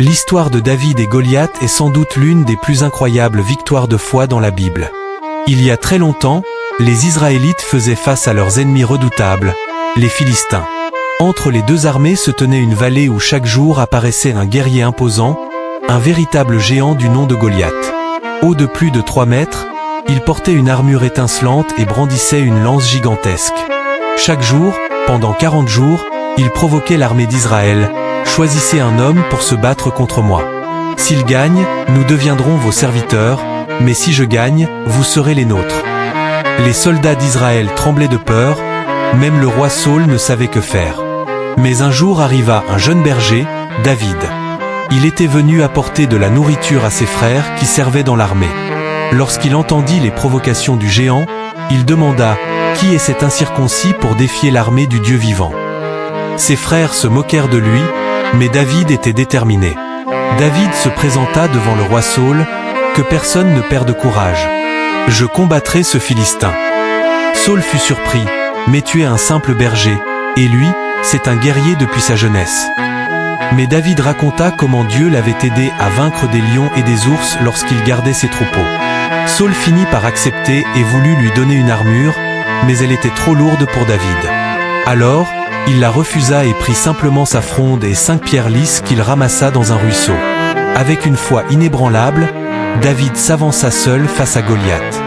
L'histoire de David et Goliath est sans doute l'une des plus incroyables victoires de foi dans la Bible. Il y a très longtemps, les Israélites faisaient face à leurs ennemis redoutables, les Philistins. Entre les deux armées se tenait une vallée où chaque jour apparaissait un guerrier imposant, un véritable géant du nom de Goliath. Haut de plus de 3 mètres, il portait une armure étincelante et brandissait une lance gigantesque. Chaque jour, pendant 40 jours, il provoquait l'armée d'Israël. Choisissez un homme pour se battre contre moi. S'il gagne, nous deviendrons vos serviteurs, mais si je gagne, vous serez les nôtres. Les soldats d'Israël tremblaient de peur, même le roi Saül ne savait que faire. Mais un jour arriva un jeune berger, David. Il était venu apporter de la nourriture à ses frères qui servaient dans l'armée. Lorsqu'il entendit les provocations du géant, il demanda « Qui est cet incirconcis pour défier l'armée du Dieu vivant ?» Ses frères se moquèrent de lui, mais David était déterminé. David se présenta devant le roi Saül, « Que personne ne perde courage. Je combattrai ce Philistin. » Saül fut surpris, mais tu es un simple berger, et lui, c'est un guerrier depuis sa jeunesse. Mais David raconta comment Dieu l'avait aidé à vaincre des lions et des ours lorsqu'il gardait ses troupeaux. Saül finit par accepter et voulut lui donner une armure, mais elle était trop lourde pour David. Alors, il la refusa et prit simplement sa fronde et 5 pierres lisses qu'il ramassa dans un ruisseau. Avec une foi inébranlable, David s'avança seul face à Goliath.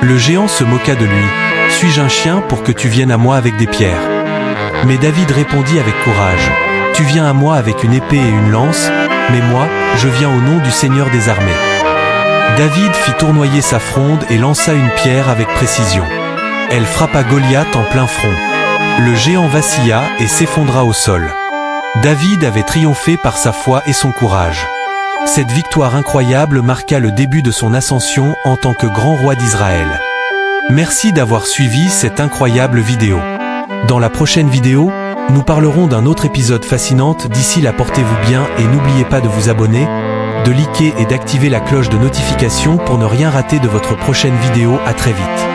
Le géant se moqua de lui. « Suis-je un chien pour que tu viennes à moi avec des pierres ?» Mais David répondit avec courage. « Tu viens à moi avec une épée et une lance, mais moi, je viens au nom du Seigneur des armées. » David fit tournoyer sa fronde et lança une pierre avec précision. Elle frappa Goliath en plein front. Le géant vacilla et s'effondra au sol. David avait triomphé par sa foi et son courage. Cette victoire incroyable marqua le début de son ascension en tant que grand roi d'Israël. Merci d'avoir suivi cette incroyable vidéo. Dans la prochaine vidéo, nous parlerons d'un autre épisode fascinant. D'ici là, portez-vous bien et n'oubliez pas de vous abonner, de liker et d'activer la cloche de notification pour ne rien rater de votre prochaine vidéo. À très vite.